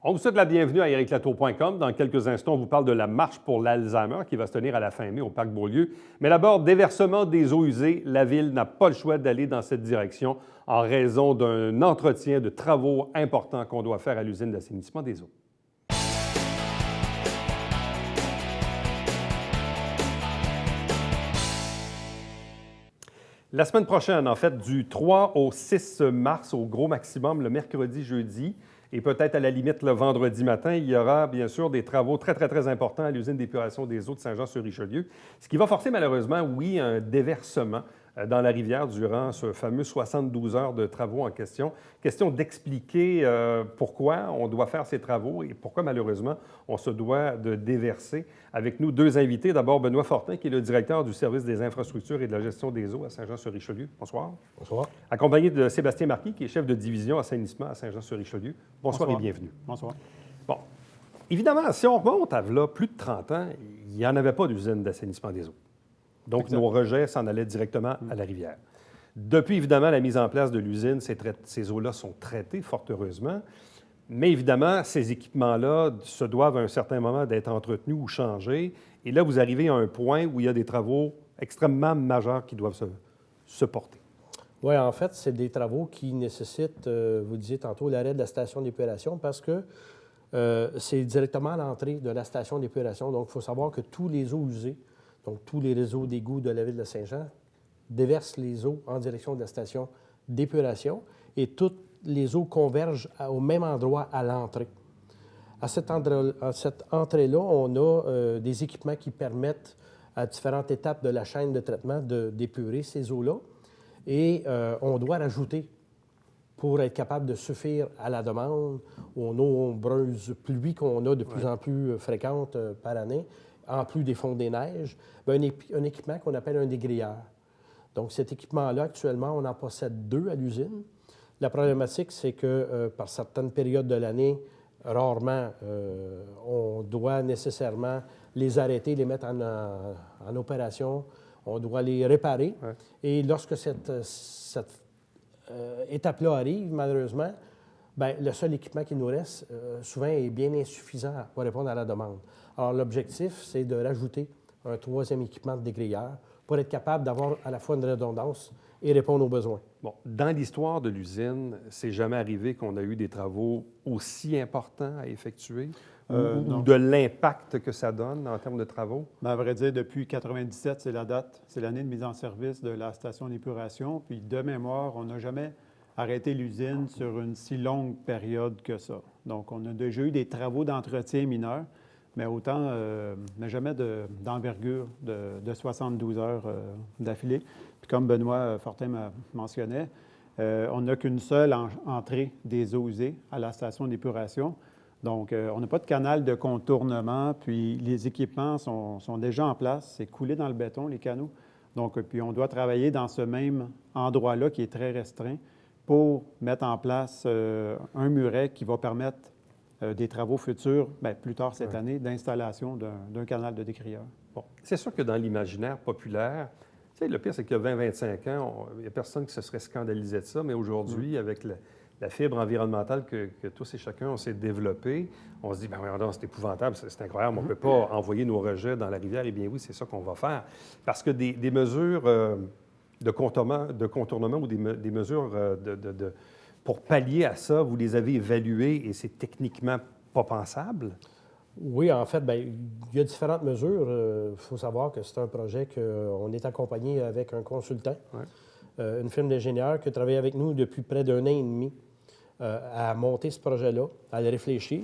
On vous souhaite la bienvenue à ericlatour.com. Dans quelques instants, on vous parle de la marche pour l'Alzheimer qui va se tenir à la fin mai au Parc Beaulieu. Mais d'abord, déversement des eaux usées. La Ville n'a pas le choix d'aller dans cette direction en raison d'un entretien de travaux importants qu'on doit faire à l'usine d'assainissement des eaux. La semaine prochaine, en fait, du 3 au 6 mars, au gros maximum, le mercredi, jeudi, et peut-être à la limite le vendredi matin, il y aura bien sûr des travaux très importants à l'usine d'épuration des eaux de Saint-Jean-sur-Richelieu, ce qui va forcer malheureusement, oui, un déversement dans la rivière durant ce fameux 72 heures de travaux en question. Question d'expliquer pourquoi on doit faire ces travaux et pourquoi malheureusement on se doit de déverser. Avec nous, deux invités. D'abord, Benoît Fortin, qui est le directeur du service des infrastructures et de la gestion des eaux à Saint-Jean-sur-Richelieu. Bonsoir. Bonsoir. Accompagné de Sébastien Marquis, qui est chef de division assainissement à Saint-Jean-sur-Richelieu. Bonsoir et bienvenue. Bonsoir. Bon, évidemment, si on remonte à là, plus de 30 ans, il n'y en avait pas d'usine d'assainissement des eaux. Donc, exact. Nos rejets s'en allaient directement à la rivière. Depuis, évidemment, la mise en place de l'usine, ces eaux-là sont traitées, fort heureusement. Mais évidemment, ces équipements-là se doivent à un certain moment d'être entretenus ou changés. Et là, vous arrivez à un point où il y a des travaux extrêmement majeurs qui doivent se porter. Oui, en fait, c'est des travaux qui nécessitent, vous disiez tantôt, l'arrêt de la station d'épuration parce que c'est directement à l'entrée de la station d'épuration. Donc, il faut savoir que tous les eaux usées, donc tous les réseaux d'égouts de la ville de Saint-Jean, déversent les eaux en direction de la station d'épuration et toutes les eaux convergent au même endroit à l'entrée. À cette entrée-là, on a des équipements qui permettent à différentes étapes de la chaîne de traitement d'épurer ces eaux-là. Et on doit rajouter, pour être capable de suffire à la demande, aux nombreuses pluies qu'on a de plus en plus fréquentes par année, en plus des fonds des neiges, un équipement qu'on appelle un dégrilleur. Donc, cet équipement-là, actuellement, on en possède deux à l'usine. La problématique, c'est que par certaines périodes de l'année, rarement, on doit nécessairement les arrêter, les mettre en opération. On doit les réparer. Ouais. Et lorsque cette étape-là arrive, malheureusement, bien, le seul équipement qui nous reste, souvent, est bien insuffisant pour répondre à la demande. Alors, l'objectif, c'est de rajouter un troisième équipement de dégrilleur pour être capable d'avoir à la fois une redondance et répondre aux besoins. Bon, dans l'histoire de l'usine, c'est jamais arrivé qu'on a eu des travaux aussi importants à effectuer ou de l'impact que ça donne en termes de travaux? Bien, à vrai dire, depuis 1997, c'est la date, c'est l'année de mise en service de la station d'épuration. Puis, de mémoire, on n'a jamais arrêté l'usine sur une si longue période que ça. Donc, on a déjà eu des travaux d'entretien mineurs, mais autant, mais jamais d'envergure de 72 heures d'affilée. Puis comme Benoît Fortin mentionnait, on n'a qu'une seule entrée des eaux usées à la station d'épuration. Donc, on n'a pas de canal de contournement, puis les équipements sont déjà en place. C'est coulé dans le béton, les canaux. Donc, puis on doit travailler dans ce même endroit-là qui est très restreint pour mettre en place un muret qui va permettre des travaux futurs, bien, plus tard cette année, d'installation d'un canal de décrieur. Bon, c'est sûr que dans l'imaginaire populaire, tu sais, le pire, c'est qu'il y a 20-25 ans, il n'y a personne qui se serait scandalisé de ça, mais aujourd'hui, avec la fibre environnementale que tous et chacun on s'est développée, on se dit, bien, regardons, c'est épouvantable, c'est incroyable, on ne peut pas envoyer nos rejets dans la rivière. Eh bien oui, c'est ça qu'on va faire. Parce que des mesures de contournement ou des mesures pour pallier à ça, vous les avez évaluées et c'est techniquement pas pensable? Oui, en fait, bien, il y a différentes mesures. Il faut savoir que c'est un projet qu'on est accompagné avec un consultant, une firme d'ingénieurs qui a travaillé avec nous depuis près d'1 an et demi à monter ce projet-là, à le réfléchir,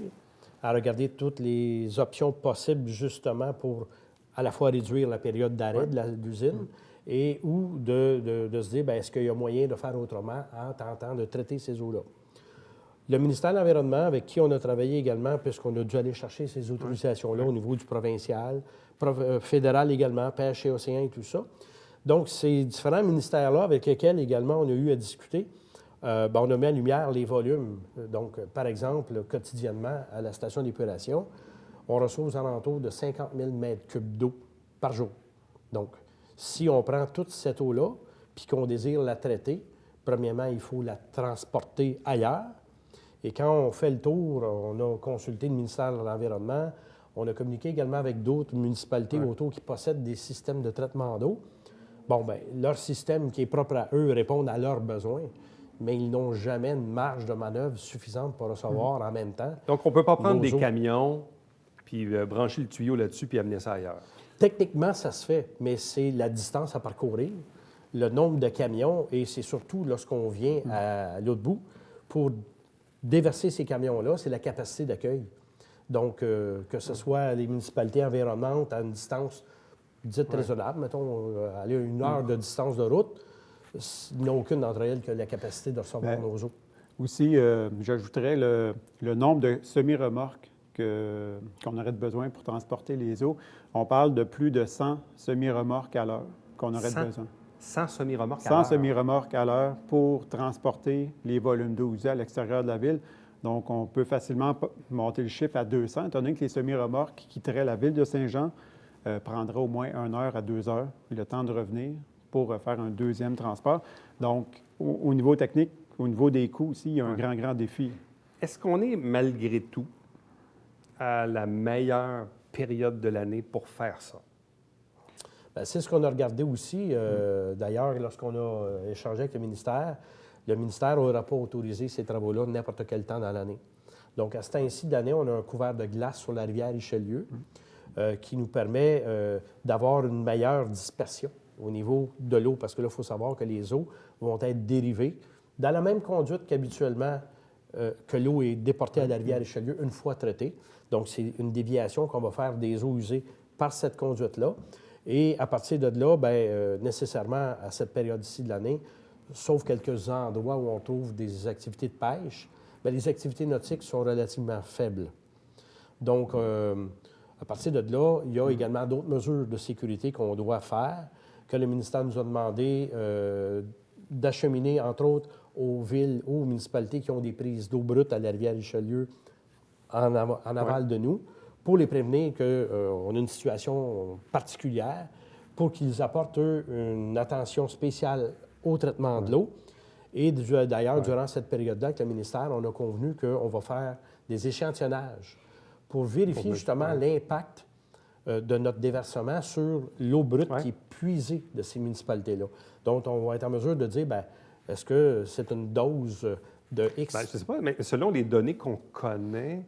à regarder toutes les options possibles justement pour à la fois réduire la période d'arrêt de l'usine et ou de se dire, bien, est-ce qu'il y a moyen de faire autrement en tentant de traiter ces eaux-là. Le ministère de l'Environnement, avec qui on a travaillé également, puisqu'on a dû aller chercher ces autorisations-là au niveau du provincial, fédéral également, pêche et océan et tout ça. Donc, ces différents ministères-là avec lesquels également on a eu à discuter, bien, on a mis en lumière les volumes. Donc, par exemple, quotidiennement, à la station d'épuration, on reçoit aux alentours de 50 000 mètres cubes d'eau par jour. Donc, si on prend toute cette eau-là, puis qu'on désire la traiter, premièrement, il faut la transporter ailleurs. Et quand on fait le tour, on a consulté le ministère de l'Environnement, on a communiqué également avec d'autres municipalités autour qui possèdent des systèmes de traitement d'eau. Bon, bien, leur système qui est propre à eux répond à leurs besoins, mais ils n'ont jamais une marge de manœuvre suffisante pour recevoir en même temps. Donc, on ne peut pas prendre nos des eaux. camions, puis brancher le tuyau là-dessus, puis amener ça ailleurs. Techniquement, ça se fait, mais c'est la distance à parcourir, le nombre de camions, et c'est surtout lorsqu'on vient à l'autre bout, pour déverser ces camions-là, c'est la capacité d'accueil. Donc, que ce soit les municipalités environnantes à une distance dite raisonnable, mettons, aller à 1 heure de distance de route, il n'y a aucune d'entre elles qui a la capacité de recevoir nos eaux. Aussi, j'ajouterais le nombre de semi-remorques qu'on aurait besoin pour transporter les eaux. On parle de plus de 100 semi-remorques à l'heure qu'on aurait besoin. 100 semi-remorques à 100 l'heure. semi-remorques à l'heure pour transporter les volumes d'eau usés à l'extérieur de la ville. Donc, on peut facilement monter le chiffre à 200, étant donné que les semi-remorques qui quitteraient la ville de Saint-Jean prendraient au moins 1 heure à 2 heures, le temps de revenir pour faire un deuxième transport. Donc, au niveau technique, au niveau des coûts aussi, il y a un grand défi. Est-ce qu'on est, malgré tout, à la meilleure période de l'année pour faire ça? Bien, c'est ce qu'on a regardé aussi. D'ailleurs, lorsqu'on a échangé avec le ministère n'aura pas autorisé ces travaux-là n'importe quel temps dans l'année. Donc, à ce temps-ci de l'année, on a un couvert de glace sur la rivière Richelieu qui nous permet d'avoir une meilleure dispersion au niveau de l'eau, parce que là, il faut savoir que les eaux vont être dérivées dans la même conduite qu'habituellement que l'eau est déportée à la rivière Richelieu une fois traitée. Donc, c'est une déviation qu'on va faire des eaux usées par cette conduite-là. Et à partir de là, bien, nécessairement, à cette période-ci de l'année, sauf quelques endroits où on trouve des activités de pêche, bien, les activités nautiques sont relativement faibles. Donc, à partir de là, il y a également d'autres mesures de sécurité qu'on doit faire, que le ministère nous a demandé d'acheminer, entre autres, aux villes, aux municipalités qui ont des prises d'eau brute à la rivière Richelieu en aval de nous, pour les prévenir qu'on a une situation particulière, pour qu'ils apportent, eux, une attention spéciale au traitement de l'eau. Et d'ailleurs, durant cette période-là, avec le ministère, on a convenu qu'on va faire des échantillonnages pour vérifier justement l'impact de notre déversement sur l'eau brute qui est puisée de ces municipalités-là. Donc, on va être en mesure de dire, bien, est-ce que c'est une dose de X? Bien, je ne sais pas, mais selon les données qu'on connaît,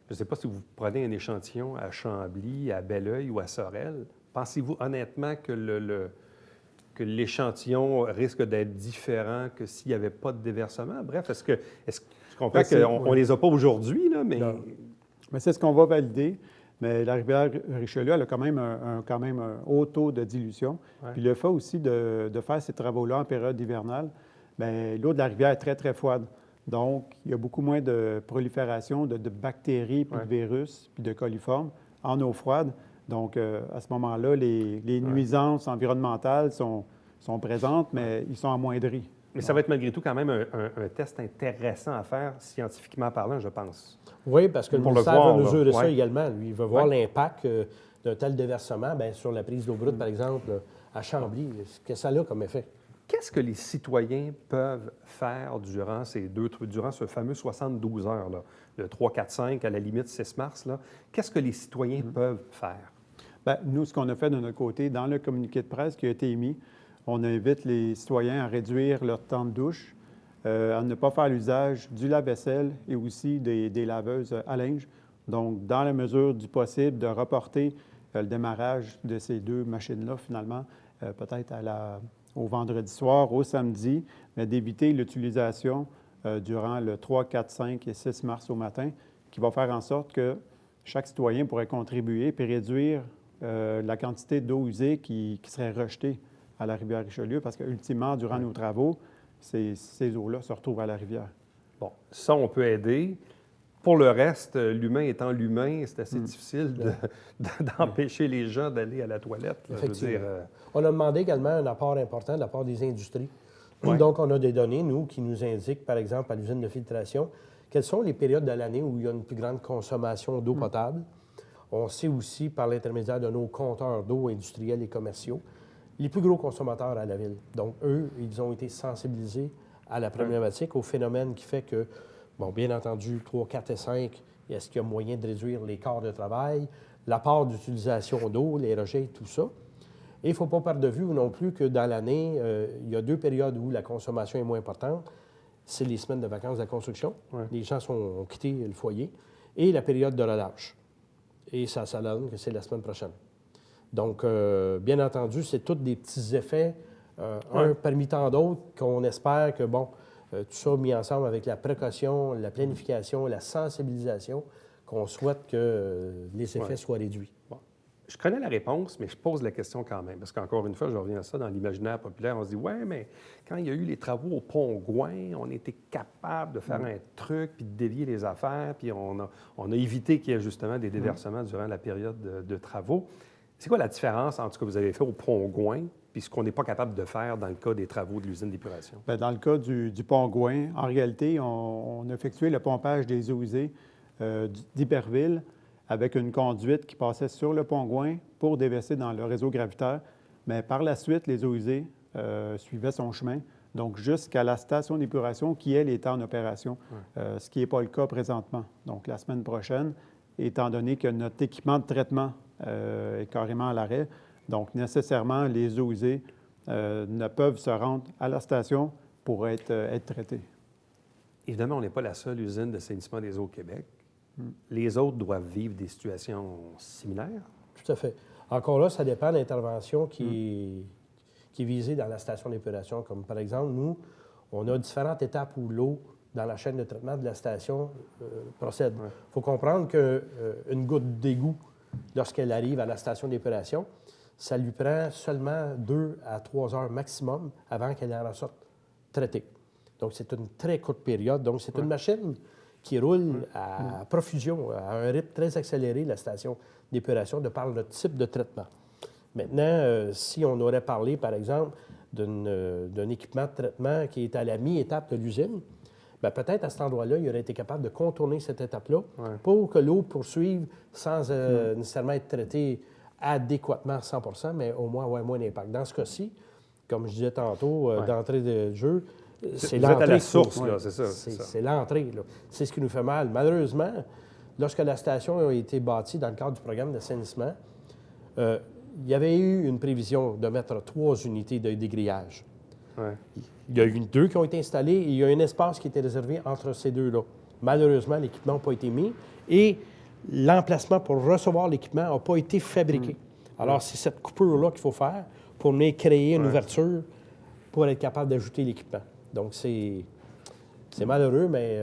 je ne sais pas si vous prenez un échantillon à Chambly, à Belleuil ou à Sorel, pensez-vous honnêtement que que l'échantillon risque d'être différent que s'il n'y avait pas de déversement? Bref, est-ce que je comprends qu'on ne les a pas aujourd'hui, là, mais... Non. Mais c'est ce qu'on va valider. Mais la rivière Richelieu, elle a quand même un haut taux de dilution. Puis le fait aussi de faire ces travaux-là en période hivernale, bien, l'eau de la rivière est très, très froide. Donc, il y a beaucoup moins de prolifération de bactéries, puis de virus, puis de coliformes en eau froide. Donc, à ce moment-là, les nuisances environnementales sont présentes, mais ils sont amoindris. Mais ça va être malgré tout quand même un test intéressant à faire, scientifiquement parlant, je pense. Oui, parce que le ministère va mesurer ça également. Lui, il va voir l'impact d'un tel déversement sur la prise d'eau brute, par exemple, à Chambly. Qu'est-ce que ça a comme effet? Qu'est-ce que les citoyens peuvent faire durant ce fameux 72 heures, là, le 3, 4, 5, à la limite 6 mars? Qu'est-ce que les citoyens peuvent faire? Bien, nous, ce qu'on a fait de notre côté, dans le communiqué de presse qui a été émis, on invite les citoyens à réduire leur temps de douche, à ne pas faire l'usage du lave-vaisselle et aussi des laveuses à linge. Donc, dans la mesure du possible, de reporter le démarrage de ces 2 machines-là, finalement, peut-être au vendredi soir, au samedi, mais d'éviter l'utilisation durant le 3, 4, 5 et 6 mars au matin, qui va faire en sorte que chaque citoyen pourrait contribuer puis réduire la quantité d'eau usée qui serait rejetée à la rivière Richelieu, parce qu'ultimement, durant nos travaux, ces eaux-là se retrouvent à la rivière. Bon, ça, on peut aider. Pour le reste, l'humain étant l'humain, c'est assez difficile d'empêcher les gens d'aller à la toilette. Là, je veux dire, On a demandé également un apport important de la part des industries. Donc, on a des données, nous, qui nous indiquent, par exemple, à l'usine de filtration, quelles sont les périodes de l'année où il y a une plus grande consommation d'eau potable. On sait aussi, par l'intermédiaire de nos compteurs d'eau industriels et commerciaux, les plus gros consommateurs à la ville. Donc, eux, ils ont été sensibilisés à la problématique, au phénomène qui fait que Bon, bien entendu, 3, 4 et 5, est-ce qu'il y a moyen de réduire les quarts de travail, l'apport d'utilisation d'eau, les rejets, tout ça. Et il ne faut pas perdre de vue non plus que dans l'année, il y a 2 périodes où la consommation est moins importante. C'est les semaines de vacances de la construction. Ouais. Les gens ont quitté le foyer. Et la période de relâche. Et ça donne que c'est la semaine prochaine. Donc, bien entendu, c'est tous des petits effets, un parmi tant d'autres, qu'on espère que, bon, tout ça mis ensemble avec la précaution, la planification, la sensibilisation, qu'on souhaite que les effets soient réduits. Bon. Je connais la réponse, mais je pose la question quand même. Parce qu'encore une fois, je reviens à ça, dans l'imaginaire populaire, on se dit, ouais, mais quand il y a eu les travaux au pont Gouin, on était capable de faire un truc, puis de dévier les affaires, puis on a évité qu'il y ait justement des déversements durant la période de travaux. C'est quoi la différence entre ce que vous avez fait au pont Gouin puis ce qu'on n'est pas capable de faire dans le cas des travaux de l'usine d'épuration? Bien, dans le cas du pont Gouin, en réalité, on a effectué le pompage des eaux usées d'Iberville avec une conduite qui passait sur le pont Gouin pour déverser dans le réseau gravitaire. Mais par la suite, les eaux usées suivaient son chemin, donc jusqu'à la station d'épuration qui, elle, était en opération, ce qui n'est pas le cas présentement. Donc, la semaine prochaine, étant donné que notre équipement de traitement est carrément à l'arrêt, donc nécessairement, les eaux usées ne peuvent se rendre à la station pour être traitées. Évidemment, on n'est pas la seule usine d'assainissement des eaux au Québec. Les autres doivent vivre des situations similaires? Tout à fait. Encore là, ça dépend de l'intervention qui est visée dans la station d'épuration. Comme par exemple, nous, on a différentes étapes où l'eau dans la chaîne de traitement de la station procède. Il faut comprendre qu'une goutte d'égout, lorsqu'elle arrive à la station d'épuration, ça lui prend seulement 2 à 3 heures maximum avant qu'elle en ressorte traitée. Donc, c'est une très courte période. Donc, c'est une machine qui roule à profusion, à un rythme très accéléré, la station d'épuration, de par le type de traitement. Maintenant, si on aurait parlé, par exemple, d'un équipement de traitement qui est à la mi-étape de l'usine, bien, peut-être à cet endroit-là, il aurait été capable de contourner cette étape-là pour que l'eau poursuive sans nécessairement être traitée adéquatement à 100 %, mais au moins avoir moins d'impact. Dans ce cas-ci, comme je disais tantôt, d'entrée de jeu, c'est l'entrée. Vous êtes à la source, là, c'est ça. C'est l'entrée, là. C'est ce qui nous fait mal. Malheureusement, lorsque la station a été bâtie dans le cadre du programme d'assainissement, il y avait eu une prévision de mettre 3 unités de dégrillage. Ouais. Il y a eu 2 qui ont été installées et il y a un espace qui était réservé entre ces 2-là. Malheureusement, l'équipement n'a pas été mis et l'emplacement pour recevoir l'équipement n'a pas été fabriqué. Alors, c'est cette coupure-là qu'il faut faire pour venir créer une ouverture pour être capable d'ajouter l'équipement. Donc, c'est malheureux, mais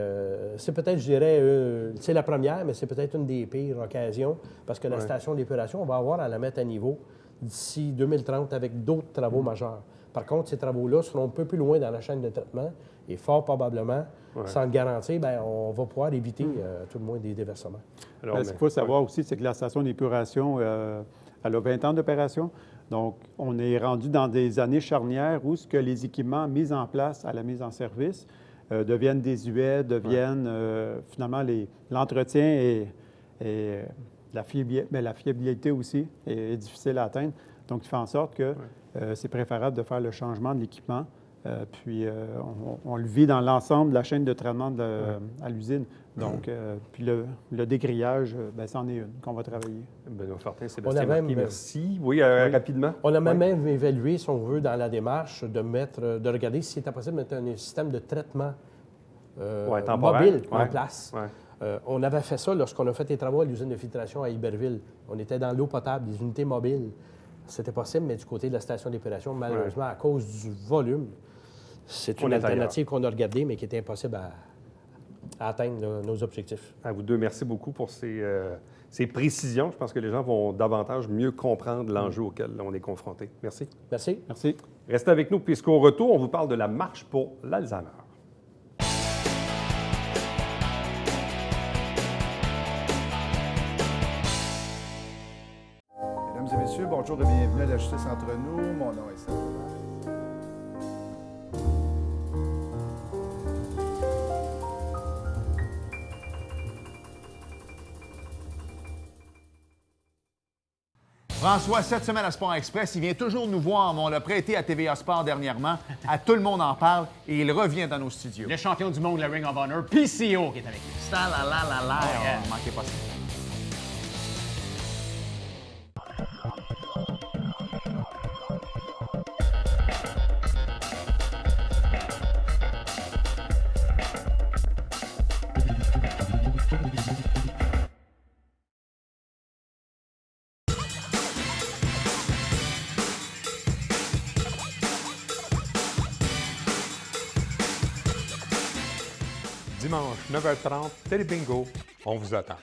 c'est peut-être, je dirais, c'est la première, mais c'est peut-être une des pires occasions parce que la station d'épuration, on va avoir à la mettre à niveau d'ici 2030 avec d'autres travaux majeurs. Par contre, ces travaux-là seront un peu plus loin dans la chaîne de traitement et fort probablement, sans le garantir, bien, on va pouvoir éviter tout le moins des déversements. Alors, ce qu'il faut savoir aussi, c'est que la station d'épuration, elle a 20 ans d'opération. Donc, on est rendu dans des années charnières où ce que les équipements mis en place à la mise en service deviennent désuets, deviennent finalement l'entretien et la fiabilité aussi est difficile à atteindre. Donc, il fait en sorte que c'est préférable de faire le changement de l'équipement. Puis, on le vit dans l'ensemble de la chaîne de traitement à l'usine. Donc, puis le dégrillage, bien, c'en est une qu'on va travailler. Benoît Fortin, Sébastien Marquis, merci. Oui, rapidement. On a même évalué, si on veut, dans la démarche, de regarder si c'était possible de mettre un système de traitement mobile en place. On avait fait ça lorsqu'on a fait les travaux à l'usine de filtration à Iberville. On était dans l'eau potable, des unités mobiles. C'était possible, mais du côté de la station d'épuration, malheureusement, à cause du volume, c'est une alternative qu'on a regardée, mais qui était impossible à atteindre nos objectifs. À vous deux, merci beaucoup pour ces précisions. Je pense que les gens vont davantage mieux comprendre l'enjeu auquel on est confronté. Merci. Merci. Merci. Restez avec nous, puisqu'au retour, on vous parle de la marche pour l'Alzheimer. Mesdames et messieurs, bonjour et bienvenue à la Justice entre nous. Mon nom est Sam. François, cette semaine à Sport Express, il vient toujours nous voir, mais on l'a prêté à TVA Sport dernièrement. À tout le monde en parle et il revient dans nos studios. Le champion du monde, le Ring of Honor, PCO, qui est avec nous. Ça, là, manquez pas ça. Dimanche, 9h30, Télé Bingo, on vous attend.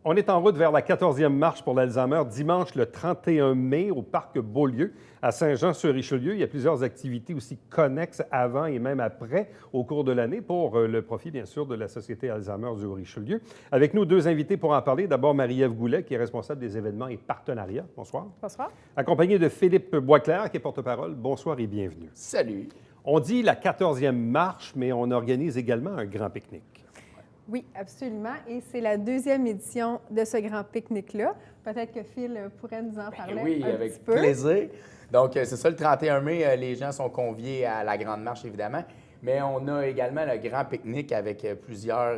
On est en route vers la 14e marche pour l'Alzheimer dimanche le 31 mai au Parc Beaulieu à Saint-Jean-sur-Richelieu. Il y a plusieurs activités aussi connexes avant et même après au cours de l'année pour le profit, bien sûr, de la Société Alzheimer du Richelieu. Avec nous, deux invités pour en parler. D'abord, Marie-Ève Goulet, qui est responsable des événements et partenariats. Bonsoir. Bonsoir. Accompagnée de Philippe Boisclair, qui est porte-parole. Bonsoir et bienvenue. Salut. On dit la 14e marche, mais on organise également un grand pique-nique. Oui, absolument. Et c'est la deuxième édition de ce grand pique-nique-là. Peut-être que Phil pourrait nous en parler Oui, un avec petit peu. plaisir. Donc, c'est ça, le 31 mai, les gens sont conviés à la Grande Marche, évidemment. Mais on a également le grand pique-nique avec plusieurs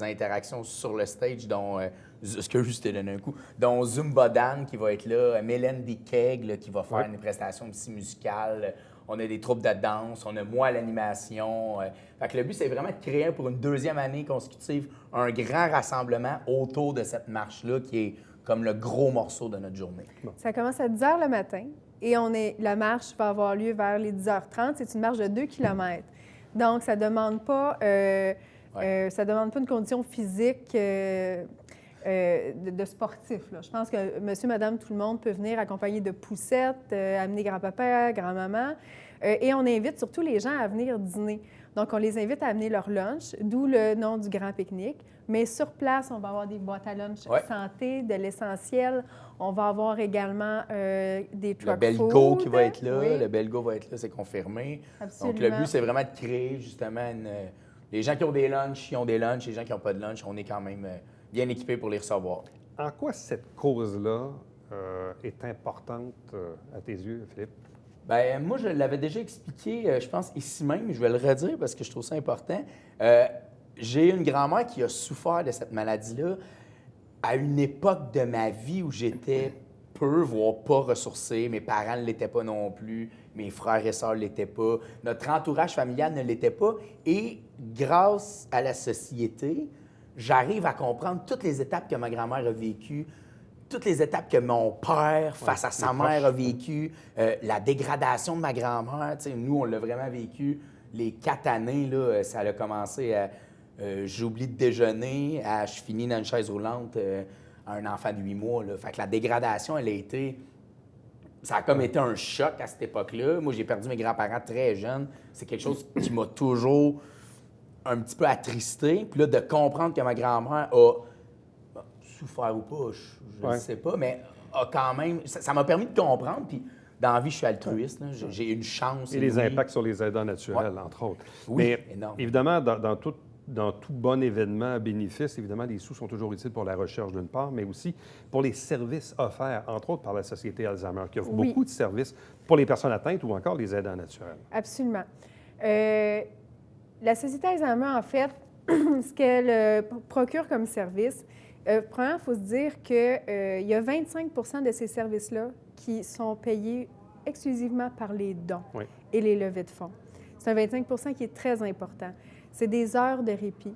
interactions sur le stage, dont, ce que je t'ai donné un coup, dont Zumba Dan qui va être là, Mélène Keg là, qui va faire une prestation aussi musicale. On a des troupes de danse, on a moi à l'animation. Fait que le but, c'est vraiment de créer pour une deuxième année consécutive un grand rassemblement autour de cette marche-là qui est comme le gros morceau de notre journée. Ça commence à 10 h le matin et la marche va avoir lieu vers les 10h30. C'est une marche de 2 km. Donc, ça ne demande pas, ça demande pas une condition physique de sportif. Là. Je pense que monsieur, madame, tout le monde peut venir accompagné de poussettes, amener grand-papa, grand-maman. Et on invite surtout les gens à venir dîner. Donc, on les invite à amener leur lunch, d'où le nom du grand pique-nique. Mais sur place, on va avoir des boîtes à lunch santé, de l'essentiel. On va avoir également des truck Le Belgo qui va être là. Oui. Le Belgo va être là, c'est confirmé. Absolument. Donc, le but, c'est vraiment de créer justement les gens qui ont des lunchs, ils ont des lunchs. Les gens qui n'ont pas de lunch, on est quand même bien équipés pour les recevoir. En quoi cette cause-là est importante à tes yeux, Philippe? Bien, moi, je l'avais déjà expliqué, je pense, ici même. Je vais le redire parce que je trouve ça important. J'ai une grand-mère qui a souffert de cette maladie-là à une époque de ma vie où j'étais peu, voire pas ressourcé. Mes parents ne l'étaient pas non plus. Mes frères et sœurs ne l'étaient pas. Notre entourage familial ne l'était pas. Et grâce à la société, j'arrive à comprendre toutes les étapes que ma grand-mère a vécues, toutes les étapes que mon père, face à sa mère, a vécues, la dégradation de ma grand-mère. Tu sais, nous, on l'a vraiment vécu. Les 4 années, là, ça a commencé à j'oublie de déjeuner, à je finis dans une chaise roulante à un enfant de 8 mois. Là. Fait que la dégradation, elle a été... Ça a comme été un choc à cette époque-là. Moi, j'ai perdu mes grands-parents très jeunes. C'est quelque chose qui m'a toujours un petit peu attristé. Puis là, de comprendre que ma grand-mère a souffert ou pas, je ne sais pas, mais a quand même... Ça m'a permis de comprendre. Puis dans la vie, je suis altruiste. Là. J'ai une chance. Et les impacts sur les aidants naturels, entre autres. Oui, mais énorme. Évidemment, dans tout bon événement à bénéfice, évidemment, les sous sont toujours utiles pour la recherche d'une part, mais aussi pour les services offerts, entre autres par la Société Alzheimer, qui offre beaucoup de services pour les personnes atteintes ou encore les aidants naturels. Absolument. La Société Alzheimer, en fait, ce qu'elle procure comme service, premièrement, il faut se dire qu'il y a 25 de ces services-là qui sont payés exclusivement par les dons et les levées de fonds. C'est un 25 qui est très important. C'est des heures de répit.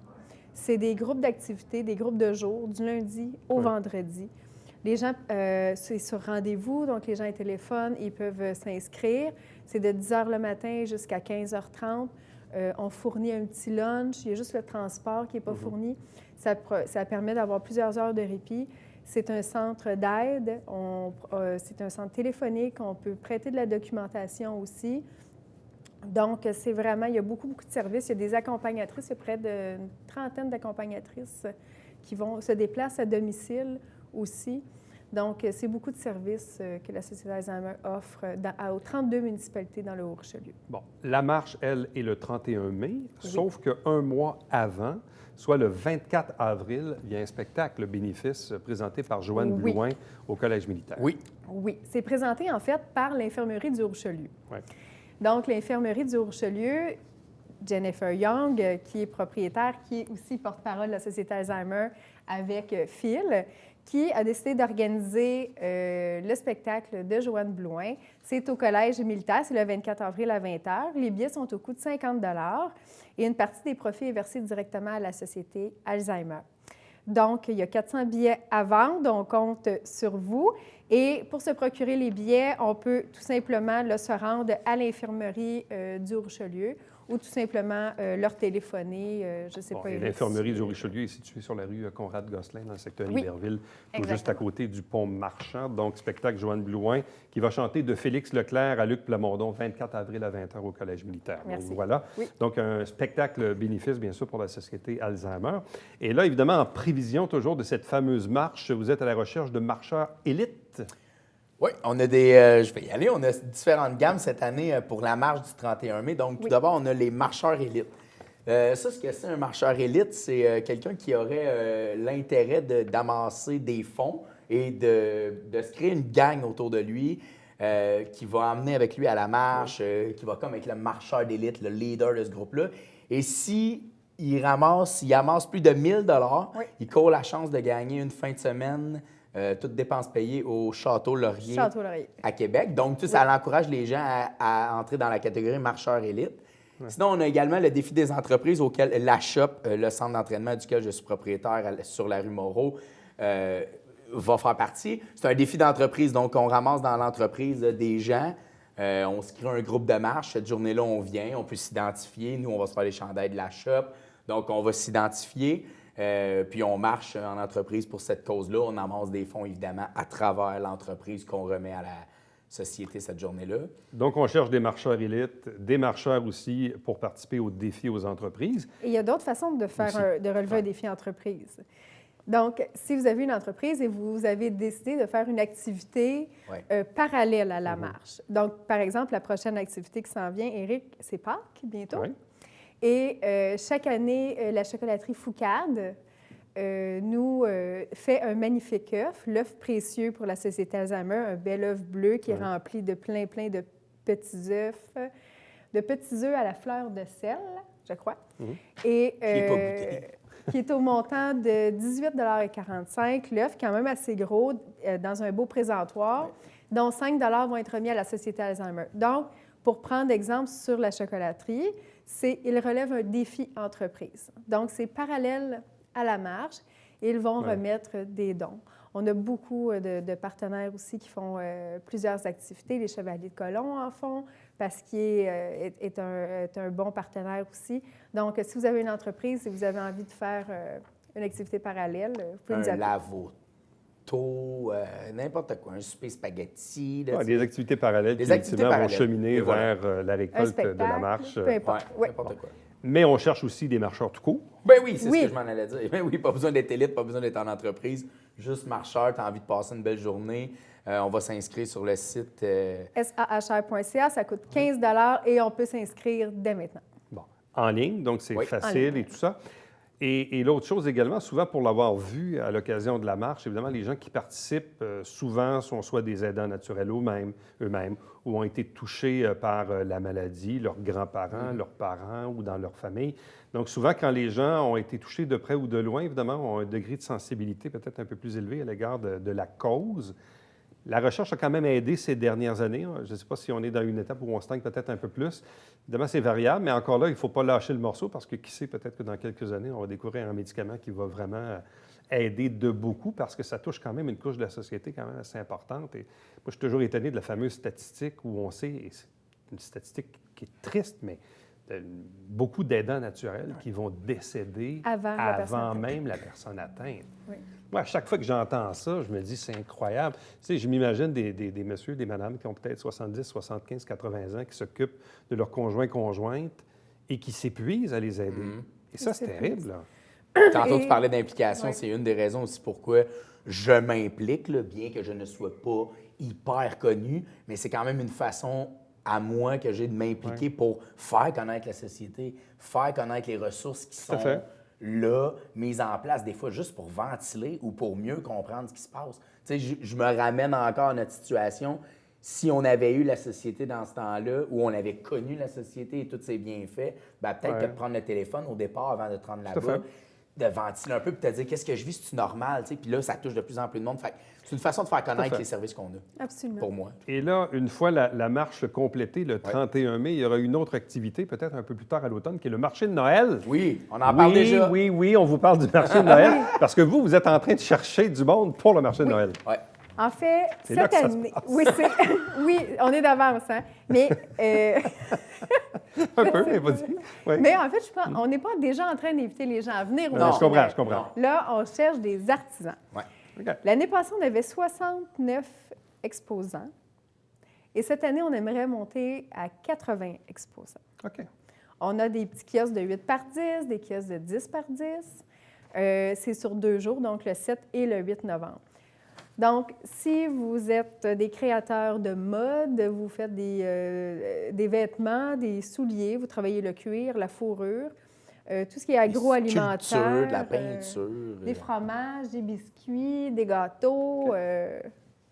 C'est des groupes d'activités, des groupes de jour, du lundi au vendredi. Les gens, c'est sur rendez-vous, donc les gens ils téléphonent, ils peuvent s'inscrire. C'est de 10 h le matin jusqu'à 15h30. On fournit un petit lunch. Il y a juste le transport qui n'est pas fourni. Ça permet d'avoir plusieurs heures de répit. C'est un centre d'aide. C'est un centre téléphonique. On peut prêter de la documentation aussi. Donc, c'est vraiment, il y a beaucoup de services. Il y a des accompagnatrices, il y a près d'une trentaine d'accompagnatrices qui se déplacent à domicile aussi. Donc, c'est beaucoup de services que la Société Alzheimer offre aux 32 municipalités dans le Haut-Richelieu. Bon, la marche, elle, est le 31 mai, sauf qu'un mois avant, soit le 24 avril, il y a un spectacle bénéfice présenté par Joanne Blouin au Collège militaire. Oui. Oui, c'est présenté en fait par l'Infirmerie du Haut-Richelieu. Oui. Donc, l'Infirmerie du Haut-Richelieu, Jennifer Young, qui est propriétaire, qui est aussi porte-parole de la Société Alzheimer avec Phil, qui a décidé d'organiser le spectacle de Joanne Blouin. C'est au Collège militaire, c'est le 24 avril à 20h. Les billets sont au coût de 50 et une partie des profits est versée directement à la Société Alzheimer. Donc, il y a 400 billets à vendre, on compte sur vous. Et pour se procurer les billets, on peut tout simplement se rendre à l'Infirmerie du Haut-Richelieu ou tout simplement leur téléphoner, je ne sais pas. L'Infirmerie du Haut-Richelieu est située sur la rue Conrad-Gosselin, dans le secteur Iberville, tout juste à côté du pont Marchand. Donc, spectacle Joanne Blouin, qui va chanter de Félix Leclerc à Luc Plamondon, 24 avril à 20h au Collège militaire. Merci. Donc, voilà. Oui. Donc, un spectacle bénéfice, bien sûr, pour la Société Alzheimer. Et là, évidemment, en prévision toujours de cette fameuse marche, vous êtes à la recherche de marcheurs élites. Oui, on a je vais y aller. On a différentes gammes cette année pour la marche du 31 mai. Donc, tout d'abord, on a les marcheurs élites. Ce que c'est un marcheur élite, c'est quelqu'un qui aurait l'intérêt d'amasser des fonds et de se créer une gang autour de lui qui va emmener avec lui à la marche, qui va comme avec le marcheur d'élite, le leader de ce groupe-là. Et si il amasse plus de 1 000 il court la chance de gagner une fin de semaine toutes dépenses payées au Château Laurier, à Québec. Donc, ça encourage les gens à entrer dans la catégorie marcheur élite. Ouais. Sinon, on a également le défi des entreprises auquel la Shop, le centre d'entraînement duquel je suis propriétaire sur la rue Moreau, va faire partie. C'est un défi d'entreprise. Donc, on ramasse dans l'entreprise des gens. On se crée un groupe de marche. Cette journée-là, on vient, on peut s'identifier. Nous, on va se faire les chandails de la Shop. Donc, on va s'identifier. Puis on marche en entreprise pour cette cause-là. On amasse des fonds, évidemment, à travers l'entreprise qu'on remet à la société cette journée-là. Donc, on cherche des marcheurs élites, des marcheurs aussi pour participer au défi aux entreprises. Et il y a d'autres façons de relever un défi entreprise. Donc, si vous avez une entreprise et vous avez décidé de faire une activité parallèle à la marche. Donc, par exemple, la prochaine activité qui s'en vient, Éric, c'est Pâques bientôt. Oui. Et chaque année, la chocolaterie Foucade nous fait un magnifique œuf, l'œuf précieux pour la Société Alzheimer, un bel œuf bleu qui est rempli de plein de petits œufs, à la fleur de sel, je crois. Et qui est au montant de 18,45 $, l'œuf quand même assez gros, dans un beau présentoir, dont 5 $ vont être remis à la Société Alzheimer. Donc, pour prendre exemple sur la chocolaterie, il relève un défi entreprise. Donc, c'est parallèle à la marche et ils vont remettre des dons. On a beaucoup de partenaires aussi qui font plusieurs activités. Les Chevaliers de Colomb en font, parce qu'il est un bon partenaire aussi. Donc, si vous avez une entreprise et vous avez envie de faire une activité parallèle, vous pouvez nous appeler. N'importe quoi, un souper spaghetti. Des activités parallèles qui, effectivement, vont cheminer vers la récolte de la marche. Peu importe. N'importe quoi. Mais on cherche aussi des marcheurs tout court. Ben oui, c'est ce que je m'en allais dire. Ben oui, pas besoin d'être élite, pas besoin d'être en entreprise. Juste marcheur, tu as envie de passer une belle journée. On va s'inscrire sur le site sahr.ca. Ça coûte 15 $ et on peut s'inscrire dès maintenant. Bon, en ligne, donc c'est facile et tout ça. Et l'autre chose également, souvent pour l'avoir vu à l'occasion de la marche, évidemment, les gens qui participent souvent sont soit des aidants naturels eux-mêmes, ou ont été touchés par la maladie, leurs grands-parents, leurs parents ou dans leur famille. Donc souvent, quand les gens ont été touchés de près ou de loin, évidemment, ont un degré de sensibilité peut-être un peu plus élevé à l'égard de la cause. La recherche a quand même aidé ces dernières années. Je ne sais pas si on est dans une étape où on stagne peut-être un peu plus. Évidemment, c'est variable, mais encore là, il ne faut pas lâcher le morceau parce que qui sait, peut-être que dans quelques années, on va découvrir un médicament qui va vraiment aider de beaucoup parce que ça touche quand même une couche de la société quand même assez importante. Et moi, je suis toujours étonné de la fameuse statistique où on sait, et c'est une statistique qui est triste, mais beaucoup d'aidants naturels qui vont décéder avant même la personne atteinte. Oui. Moi, à chaque fois que j'entends ça, je me dis, c'est incroyable. Tu sais, je m'imagine des messieurs, des madames qui ont peut-être 70, 75, 80 ans, qui s'occupent de leurs conjoints, conjointes et qui s'épuisent à les aider. Et ça, c'est terrible, là. Tantôt, Et- tu parlais d'implication. Ouais. C'est une des raisons aussi pourquoi je m'implique, là, bien que je ne sois pas hyper connu, mais c'est quand même une façon à moi que j'ai de m'impliquer pour faire connaître la société, faire connaître les ressources qui Tout à sont fait. là, mises en place, des fois juste pour ventiler ou pour mieux comprendre ce qui se passe. Tu sais, je me ramène encore à notre situation. Si on avait eu la société dans ce temps-là, où on avait connu la société et tous ses bienfaits, ben peut-être que de prendre le téléphone au départ avant de te rendre à là-bas, fait. de ventiler un peu, puis de te dire qu'est-ce que je vis, c'est-tu normal, tu sais? Puis là, ça touche de plus en plus de monde. Fait que c'est une façon de faire connaître fait. les services qu'on a, Absolument. pour moi. Et là, une fois la marche complétée, le 31 mai, il y aura une autre activité, peut-être un peu plus tard à l'automne, qui est le marché de Noël. Oui, on en parle déjà. Oui, on vous parle du marché de Noël, parce que vous êtes en train de chercher du monde pour le marché de Noël. Ouais. En fait, C'est là cette que ça se année... passe. Oui, oui, on est d'avance, hein? Mais, Un peu, mais vas-y. Oui. mais en fait, je pense, on n'est pas déjà en train d'inviter les gens à venir au Non, marché je comprends, de Noël. je comprends. Là, on cherche des artisans. Ouais. OK. L'année passée, on avait 69 exposants. Et cette année, on aimerait monter à 80 exposants. OK. On a des petits kiosques de 8 par 10, des kiosques de 10 par 10. C'est sur 2 jours, donc le 7 et le 8 novembre. Donc, si vous êtes des créateurs de mode, vous faites des vêtements, des souliers, vous travaillez le cuir, la fourrure, tout ce qui est agroalimentaire, Sculpture, de la peinture. des fromages, des biscuits, des gâteaux,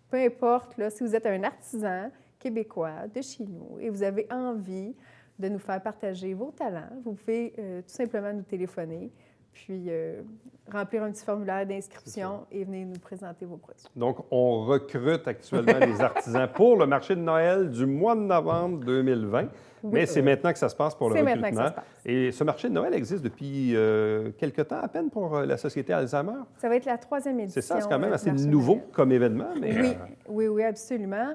peu importe, là, si vous êtes un artisan québécois de chez nous et vous avez envie de nous faire partager vos talents, vous pouvez tout simplement nous téléphoner, puis remplir un petit formulaire d'inscription et venir nous présenter vos produits. Donc, on recrute actuellement les artisans pour le marché de Noël du mois de novembre 2020. Mais c'est maintenant que ça se passe pour le C'est recrutement. maintenant que ça se passe. Et ce marché de Noël existe depuis quelque temps à peine pour la Société Alzheimer. Ça va être la 3e édition. C'est ça, c'est quand même du assez marché de nouveau Noël. comme événement. Mais, Oui, absolument.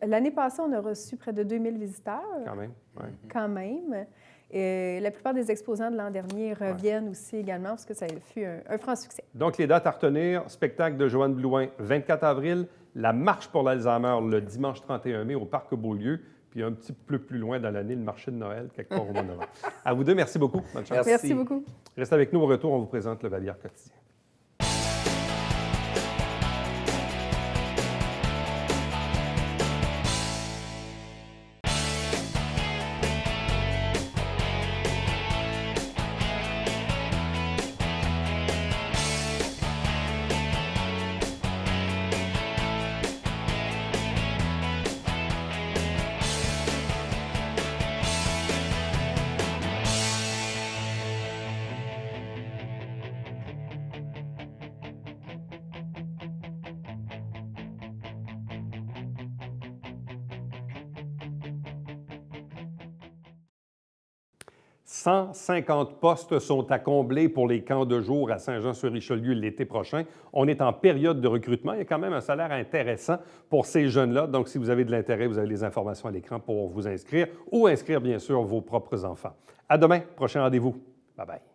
L'année passée, on a reçu près de 2000 visiteurs, quand même. Ouais. quand même. Et la plupart des exposants de l'an dernier reviennent aussi également parce que ça fut un franc succès. Donc, les dates à retenir, spectacle de Joanne Blouin, 24 avril, la marche pour l'Alzheimer le dimanche 31 mai au Parc Beaulieu, puis un petit peu plus loin dans l'année, le marché de Noël, quelque part au mois de novembre. À vous deux, merci beaucoup. Bonne chance. Merci beaucoup. Restez avec nous au retour, on vous présente le Valière quotidien. « 150 postes sont à combler pour les camps de jour à Saint-Jean-sur-Richelieu l'été prochain. On est en période de recrutement. Il y a quand même un salaire intéressant pour ces jeunes-là. Donc, si vous avez de l'intérêt, vous avez les informations à l'écran pour vous inscrire ou inscrire, bien sûr, vos propres enfants. À demain, prochain rendez-vous. Bye-bye.